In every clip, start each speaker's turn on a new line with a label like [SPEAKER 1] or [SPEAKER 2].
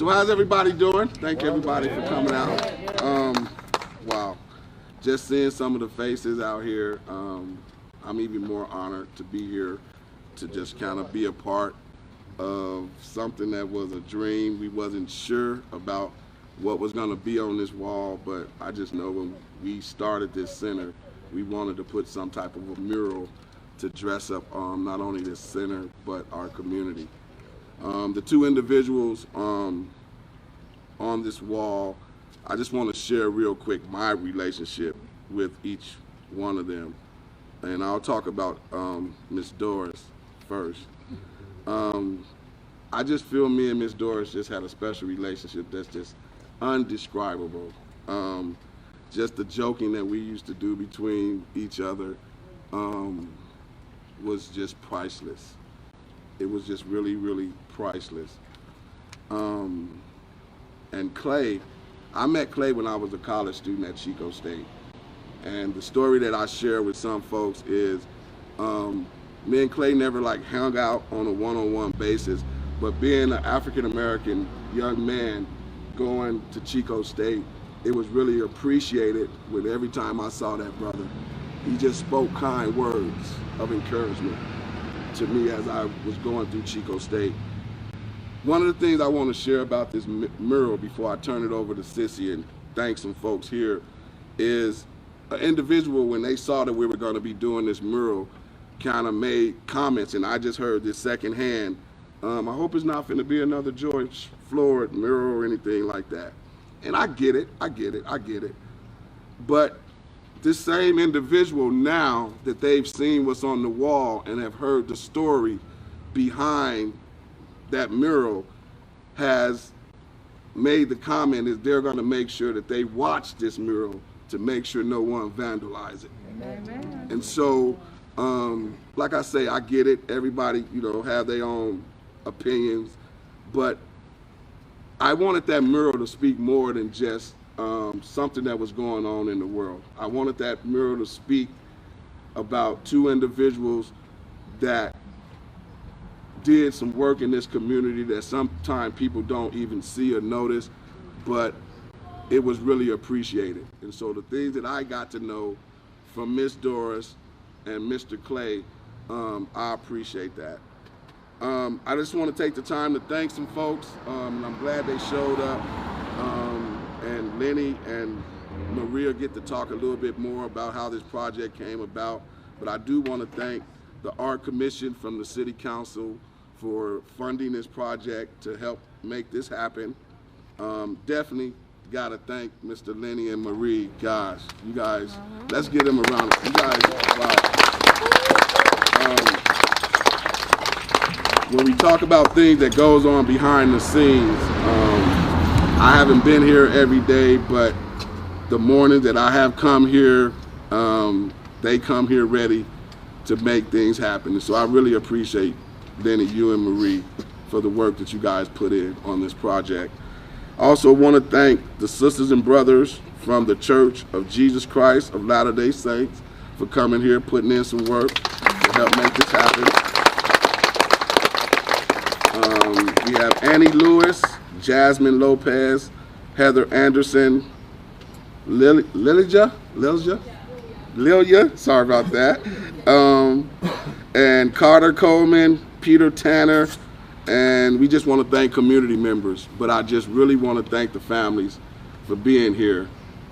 [SPEAKER 1] So how's everybody doing? Thank everybody for coming out. Wow, just seeing some of the faces out here, I'm even more honored to be here to just kind of be a part of something that was a dream. We wasn't sure about what was going to be on this wall, but I just know when we started this center, we wanted to put some type of a mural to dress up not only this center, but our community. The two individuals on this wall, I just want to share real quick my relationship with each one of them. And I'll talk about Miss Doris first. I just feel me and Miss Doris just had a special relationship that's just undescribable. Just the joking that we used to do between each other was just priceless. It was just really, really priceless. And Clay, I met Clay when I was a college student at Chico State. And the story that I share with some folks is me and Clay never like hung out on a one-on-one basis, but being an African-American young man going to Chico State, it was really appreciated when every time I saw that brother. He just spoke kind words of encouragement to me as I was going through Chico State. One of the things I want to share about this mural before I turn it over to Sissy and thank some folks here is an individual, when they saw that we were going to be doing this mural, kind of made comments, and I just heard this secondhand. I hope it's not going to be another George Floyd mural or anything like that. And I get it. But this same individual, now that they've seen what's on the wall and have heard the story behind that mural, has made the comment that they're going to make sure that they watch this mural to make sure no one vandalizes it. Amen. And so, like I say, I get it. Everybody, have their own opinions, but I wanted that mural to speak more than just something that was going on in the world. I wanted that mural to speak about two individuals that did some work in this community that sometimes people don't even see or notice, but it was really appreciated. And so the things that I got to know from Miss Doris and Mr. Clay, I appreciate that. I just want to take the time to thank some folks. I'm glad they showed up. And Lenny and Maria get to talk a little bit more about how this project came about. But I do want to thank the Art Commission from the City Council for funding this project to help make this happen. Definitely got to thank Mr. Lenny and Marie. Gosh, you guys, let's give them a round. You guys, wow. When we talk about things that goes on behind the scenes, I haven't been here every day, but the morning that I have come here, they come here ready to make things happen. And so I really appreciate Lenny, you and Marie, for the work that you guys put in on this project. I also want to thank the sisters and brothers from the Church of Jesus Christ of Latter-day Saints for coming here, putting in some work to help make this happen. We have Annie Lewis, Jasmine Lopez, Heather Anderson, Lilia, sorry about that, and Carter Coleman, Peter Tanner, and we just want to thank community members, but I just really want to thank the families for being here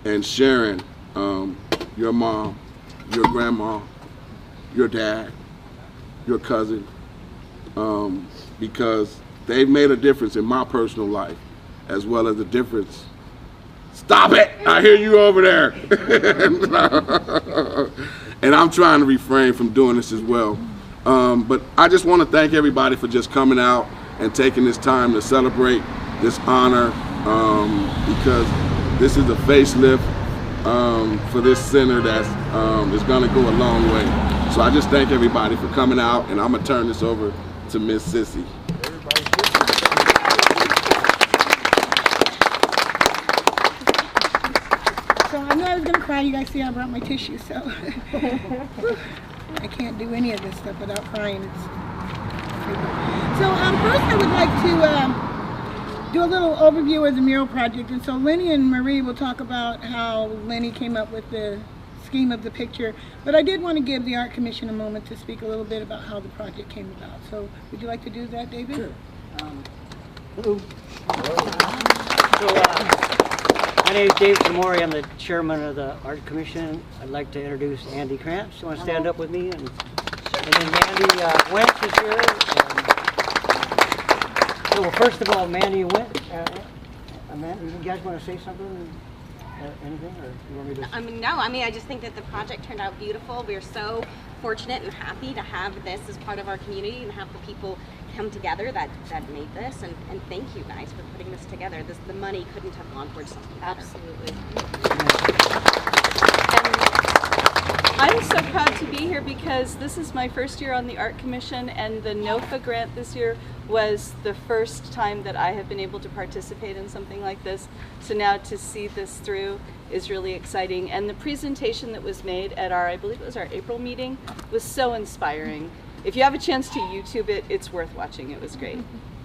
[SPEAKER 1] and sharing your mom, your grandma, your dad, your cousin, because they've made a difference in my personal life, as well as a difference. Stop it! I hear you over there. And I'm trying to refrain from doing this as well. But I just want to thank everybody for just coming out and taking this time to celebrate this honor, because this is a facelift for this center that is going to go a long way. So I just thank everybody for coming out, and I'm going to turn this over to Miss Sissy.
[SPEAKER 2] So I knew I was going to cry. You guys see I brought my tissue, so I can't do any of this stuff without crying. So first I would like to do a little overview of the mural project. And so Lenny and Marie will talk about how Lenny came up with the scheme of the picture. But I did want to give the Art Commission a moment to speak a little bit about how the project came about. So would you like to do that, David?
[SPEAKER 3] Sure. Hello. So, my name is David Tamori. I'm the chairman of the Art Commission. I'd like to introduce Andy Krantz. You want to stand up with me? And then Mandy Wentz is here. So, well, first of all, Mandy Wentz, Amanda, you guys want to say something? Anything, or you want me to?
[SPEAKER 4] I just think that the project turned out beautiful. We're so fortunate and happy to have this as part of our community and have the people come together that made this. And thank you guys for putting this together. The money couldn't have gone towards something better.
[SPEAKER 5] Absolutely. I'm so proud to be here because this is my first year on the Art Commission, and the NOFA grant this year was the first time that I have been able to participate in something like this. So now to see this through is really exciting. And the presentation that was made at I believe it was our April meeting, was so inspiring. If you have a chance to YouTube it, it's worth watching. It was great.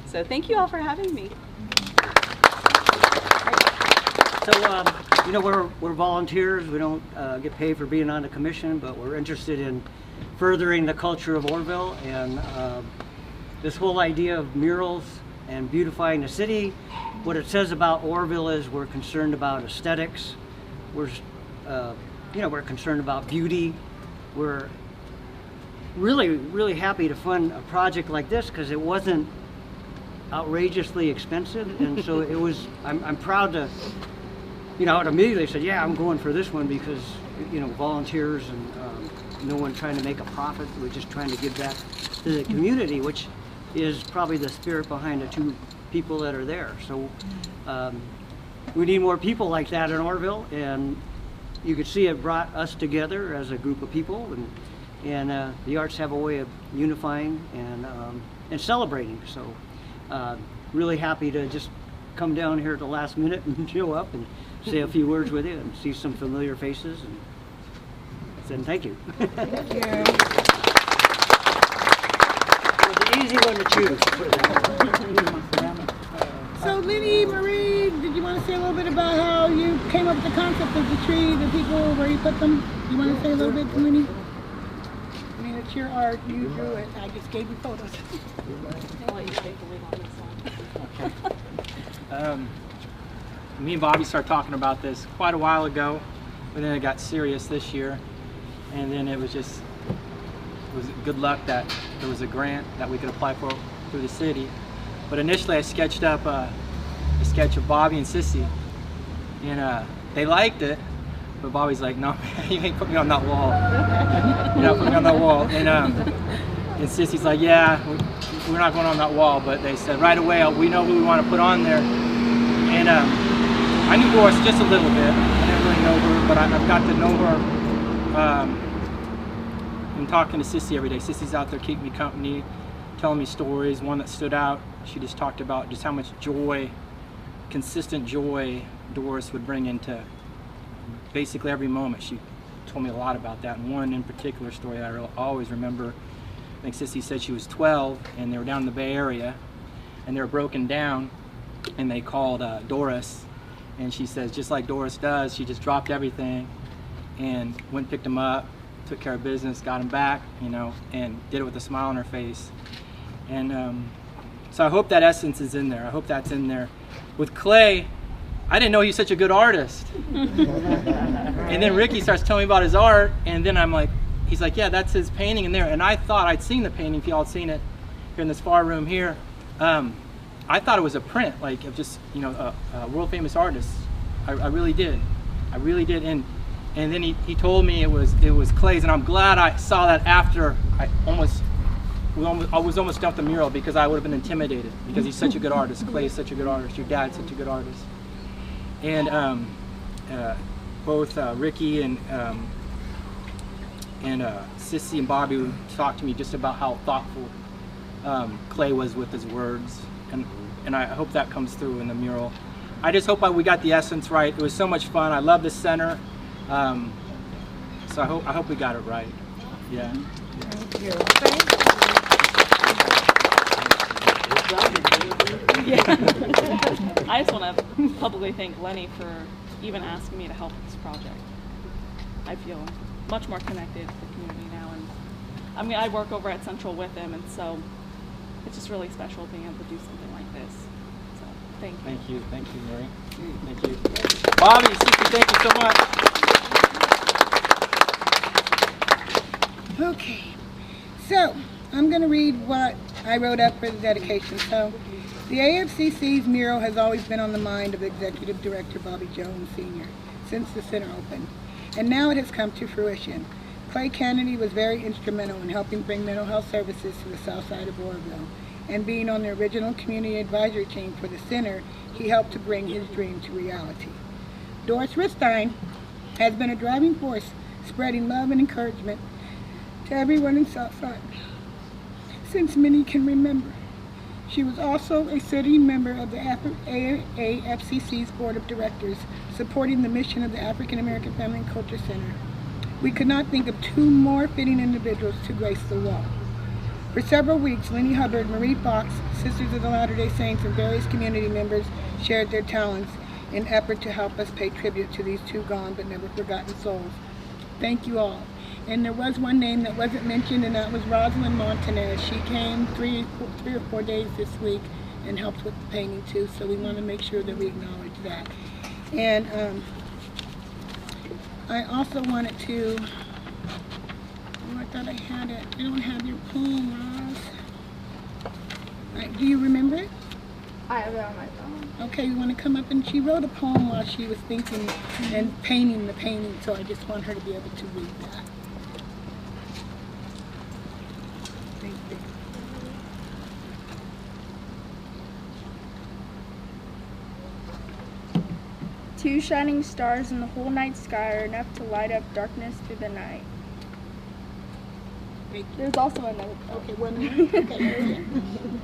[SPEAKER 5] So thank you all for having me.
[SPEAKER 3] So, we're volunteers. We don't get paid for being on the commission, but we're interested in furthering the culture of Orrville, and this whole idea of murals and beautifying the city. What it says about Orrville is we're concerned about aesthetics. We're concerned about beauty. We're really happy to fund a project like this because it wasn't outrageously expensive, and so it was. I'm proud to. I immediately said, yeah, I'm going for this one because, volunteers and no one trying to make a profit. We're just trying to give back to the community, which is probably the spirit behind the two people that are there. So we need more people like that in Orrville, and you could see it brought us together as a group of people, and the arts have a way of unifying and celebrating. So really happy to just come down here at the last minute and show up and say a few words with you and see some familiar faces, and say thank you.
[SPEAKER 2] Thank you.
[SPEAKER 3] It was an easy one to choose. Put it that way.
[SPEAKER 2] So Lenny, Marie, did you want to say a little bit about how you came up with the concept of the tree, the people, where you put them? You want to say a little bit to Lenny? I mean, it's your art. You drew it. I just gave you photos.
[SPEAKER 6] Me and Bobby started talking about this quite a while ago, but then it got serious this year, and then it was good luck that there was a grant that we could apply for through the city. But initially I sketched up a sketch of Bobby and Sissy, and they liked it, but Bobby's like, no, man, you ain't put me on that wall. You're not putting me on that wall. And Sissy's like, yeah, we're not going on that wall, but they said right away, we know who we want to put on there. And I knew Doris just a little bit. I didn't really know her, but I've got to know her. I'm talking to Sissy every day. Sissy's out there keeping me company, telling me stories. One that stood out, she just talked about just how much joy, consistent joy, Doris would bring into basically every moment. She told me a lot about that. And one in particular story that I always remember, I think Sissy said she was 12 and they were down in the Bay Area and they were broken down, and they called Doris, and she says, just like Doris does, she just dropped everything and went and picked them up, took care of business, got them back, and did it with a smile on her face. And so I hope that essence is in there. I hope that's in there. With Clay, I didn't know he was such a good artist. And then Ricky starts telling me about his art, and then I'm like, he's like, yeah, that's his painting in there. And I thought I'd seen the painting, if y'all had seen it here in this far room here. I thought it was a print, like of just, a world famous artist. I really did. I really did. And then he told me it was Clay's, and I'm glad I saw that after I was almost done with the mural, because I would have been intimidated, because he's such a good artist. Clay is such a good artist. Your dad's such a good artist. And both Ricky and Sissy and Bobby talked to me just about how thoughtful Clay was with his words, and I hope that comes through in the mural. I just hope we got the essence right. It was so much fun. I love the center, so I hope we got it right. Yeah.
[SPEAKER 2] Thank you.
[SPEAKER 5] Yeah. I just want to publicly thank Lenny for even asking me to help with this project. I feel much more connected to the community now, and I mean, I work over at Central with him, and so it's just really special being able to do something like this. So, thank you.
[SPEAKER 6] Thank you, Marie. Thank you. Bobby, sister, thank you so much.
[SPEAKER 2] Okay, so I'm going to read what I wrote up for the dedication. So, the AFCC's mural has always been on the mind of Executive Director Bobby Jones Sr. since the center opened, and now it has come to fruition. Clay Kennedy was very instrumental in helping bring mental health services to the south side of Oroville, and being on the original community advisory team for the center, he helped to bring his dream to reality. Doris Ristine has been a driving force, spreading love and encouragement to everyone in Southside since many can remember. She was also a sitting member of the AFCC's Board of Directors, supporting the mission of the African American Family and Culture Center. We could not think of two more fitting individuals to grace the wall. For several weeks, Lenny Hubbard, Marie Fox, Sisters of the Latter-day Saints, and various community members shared their talents in effort to help us pay tribute to these two gone but never forgotten souls. Thank you all. And there was one name that wasn't mentioned, and that was Rosalind Montanez. She came three or four days this week and helped with the painting too, so we want to make sure that we acknowledge that. And I also wanted to, oh, I thought I had it. I don't have your poem, Roz. Do you remember it?
[SPEAKER 7] I have it on my phone.
[SPEAKER 2] Okay, you want to come up? And she wrote a poem while she was thinking and painting the painting, so I just want her to be able to read that. Thank you.
[SPEAKER 7] Two shining stars in the whole night sky are enough to light up darkness through the night. There's also another poem.
[SPEAKER 2] Okay, one minute. Okay.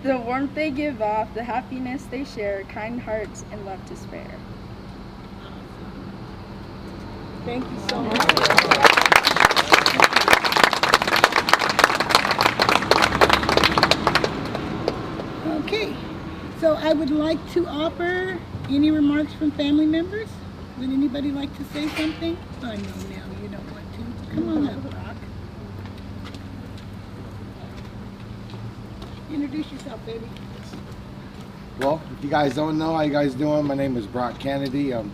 [SPEAKER 7] The warmth they give off, the happiness they share, kind hearts and love to spare.
[SPEAKER 2] Thank you so much. Okay, so I would like to offer any remarks from family members. Would anybody like to say something? I know now you don't want to. Come on up, Brock. Introduce yourself, baby.
[SPEAKER 8] Well, if you guys don't know how you guys doing, my name is Brock Kennedy. I'm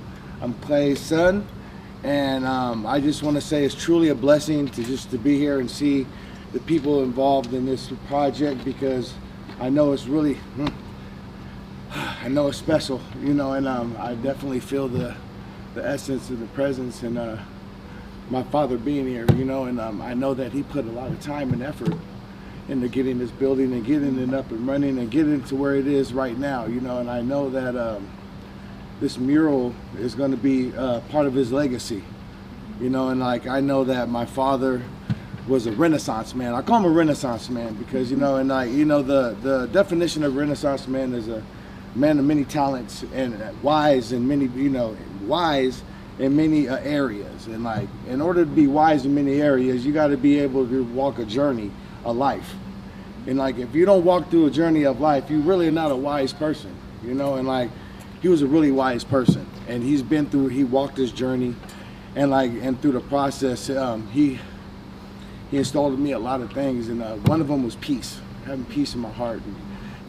[SPEAKER 8] Clay's son, and I just want to say it's truly a blessing to be here and see the people involved in this project, because I know it's really, I know it's special, you know, and I definitely feel the essence of the presence and my father being here, you know, and I know that he put a lot of time and effort into getting this building and getting it up and running and getting it to where it is right now, you know, and I know that this mural is going to be part of his legacy, you know, and like I know that my father was a Renaissance man. I call him a Renaissance man because, you know, and the definition of Renaissance man is a man of many talents and wise in many, you know, wise in many areas. And like, in order to be wise in many areas, you got to be able to walk a journey of life. And like, if you don't walk through a journey of life, you really are not a wise person, you know. And like, he was a really wise person, and he walked this journey, and like, and through the process, he installed in me a lot of things, and one of them was peace, having peace in my heart, and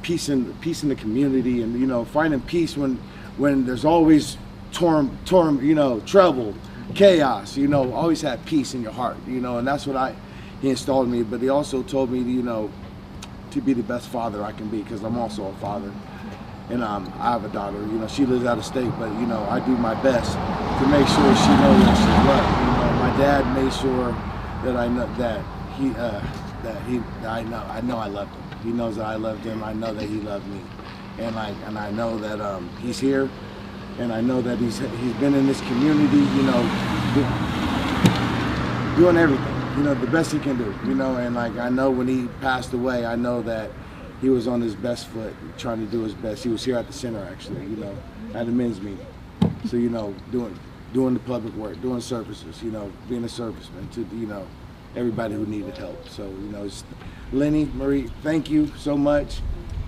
[SPEAKER 8] peace in the community, and you know, finding peace when there's always you know, trouble, chaos, you know, always have peace in your heart, you know. And that's what he installed in me. But he also told me, you know, to be the best father I can be, because I'm also a father, and I have a daughter, you know, she lives out of state, but you know, I do my best to make sure she knows that she's loved. You know, my dad made sure that I know that I know I loved him. He knows that I loved him. I know that he loved me, and I know that he's here, and I know that he's been in this community, you know, doing everything, you know, the best he can do, you know. And like, I know when he passed away, I know that he was on his best foot, trying to do his best. He was here at the center, actually, you know, at a men's meeting. So, you know, doing the public work, doing services, you know, being a serviceman to, you know, everybody who needed help. So, you know, it's Lenny, Marie, thank you so much.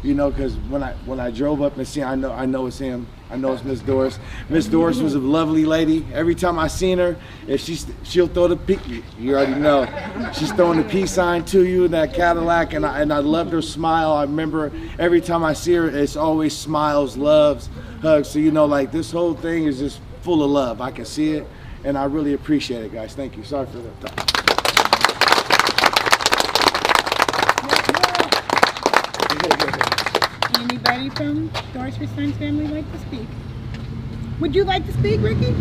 [SPEAKER 8] you know, because when I drove up and see, I know it's him. I know it's Miss Doris. Miss Doris was a lovely lady. Every time I seen her, if she'll throw the peace. You already know, she's throwing the peace sign to you in that Cadillac, and I loved her smile. I remember every time I see her, it's always smiles, loves, hugs. So you know, like this whole thing is just full of love. I can see it, and I really appreciate it, guys. Thank you. Sorry for the talk.
[SPEAKER 2] Anybody from Doris Sons family like to speak? Would you like to speak, Ricky?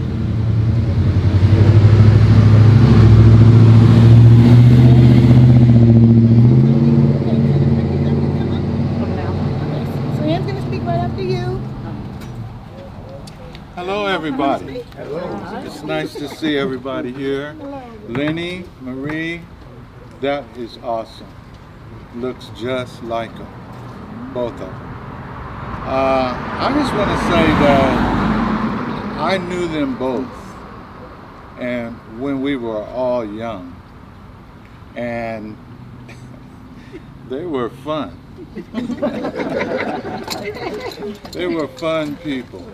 [SPEAKER 2] So Ann's going to speak right after you.
[SPEAKER 9] Hello, everybody. Hello. It's nice to see everybody here. Lenny, Marie, that is awesome. Looks just like them, both of them. I just want to say that I knew them both, and when we were all young, and they were fun. They were fun people.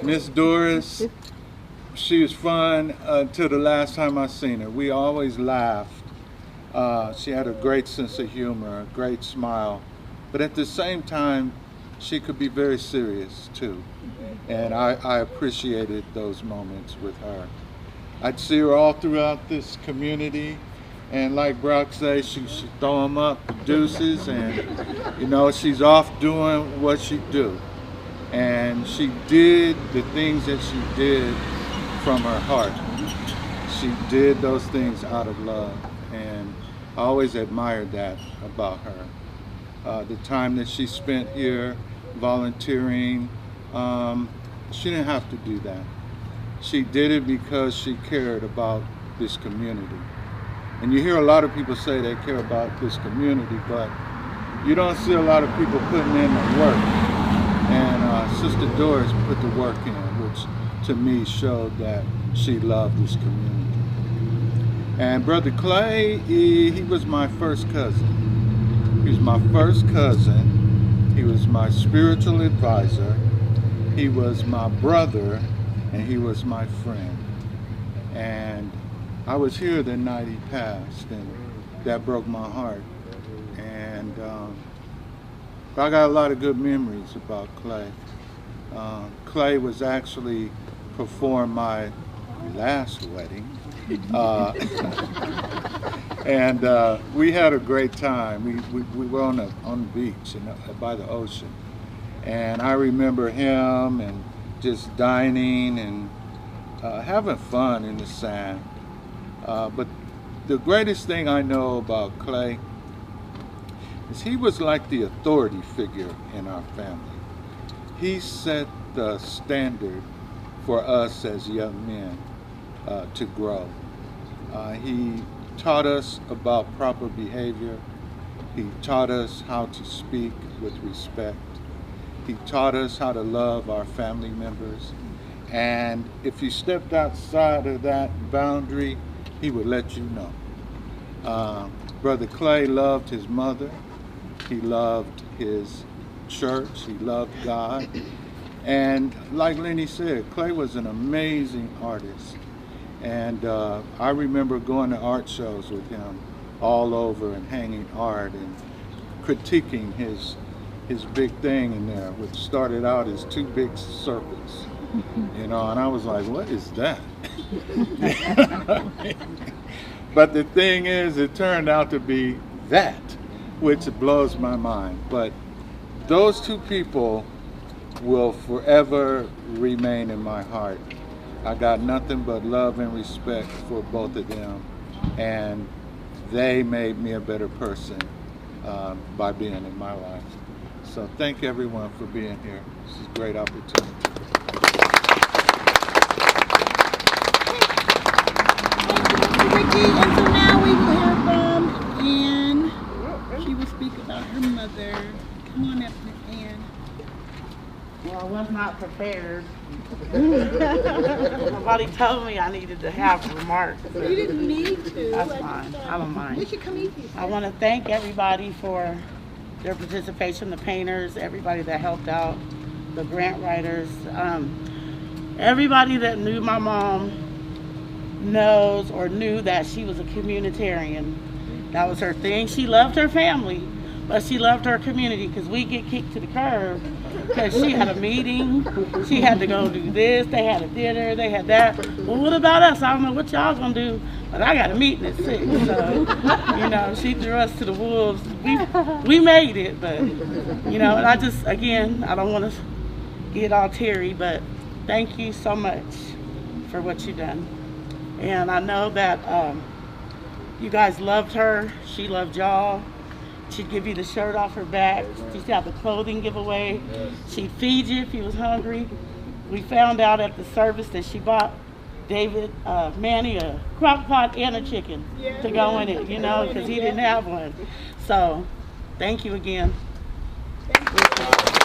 [SPEAKER 9] Miss Doris, she was fun until the last time I seen her. We always laughed. She had a great sense of humor, a great smile, but at the same time, she could be very serious too. And I appreciated those moments with her. I'd see her all throughout this community, and like Brock says, she should throw them up, the deuces, and you know, she's off doing what she do. And she did the things that she did from her heart. She did those things out of love, and I always admired that about her. The time that she spent here volunteering, she didn't have to do that. She did it because she cared about this community. And you hear a lot of people say they care about this community, but you don't see a lot of people putting in the work. And Sister Doris put the work in, which to me showed that she loved this community. And Brother Clay, he was my first cousin. He was my first cousin. He was my spiritual advisor. He was my brother, and he was my friend. And I was here the night he passed, and that broke my heart. And I got a lot of good memories about Clay. Clay was actually performed my last wedding. And we had a great time. We were on the beach by the ocean. And I remember him and just dining and having fun in the sand. But the greatest thing I know about Clay is he was like the authority figure in our family. He set the standard for us as young men to grow. He taught us about proper behavior. He taught us how to speak with respect. He taught us how to love our family members. And if you stepped outside of that boundary, he would let you know. Brother Clay loved his mother. He loved his church. He loved God. And like Lenny said, Clay was an amazing artist. And I remember going to art shows with him all over and hanging art and critiquing his big thing in there, which started out as two big circles, you know, and I was like, what is that? But the thing is, it turned out to be that, which blows my mind. But those two people will forever remain in my heart. I got nothing but love and respect for both of them, and they made me a better person by being in my life. So thank everyone for being here. This is a great opportunity.
[SPEAKER 2] Ricky, and so now we will hear from Ann. She will speak about her mother. Come on up, Miss Ann.
[SPEAKER 10] Well, I was not prepared. Nobody told me I needed to have remarks.
[SPEAKER 2] You didn't need to.
[SPEAKER 10] That's fine. I don't mind.
[SPEAKER 2] We should come eat these.
[SPEAKER 10] I want to thank everybody for their participation, the painters, everybody that helped out, the grant writers, everybody that knew my mom knows or knew that she was a communitarian. That was her thing. She loved her family, but she loved her community, because we get kicked to the curb because she had a meeting, she had to go do this, they had a dinner, they had that. Well, what about us? I don't know what y'all gonna do, but I got a meeting at 6. So, she threw us to the wolves. We made it, but, and I just, again, I don't want to get all teary, but thank you so much for what you've done. And I know that you guys loved her, she loved y'all. She'd give you the shirt off her back. She'd have the clothing giveaway. She'd feed you if you was hungry. We found out at the service that she bought Manny a crock pot and a chicken to go in it, because he didn't have one. So, thank you again.
[SPEAKER 2] Thank you.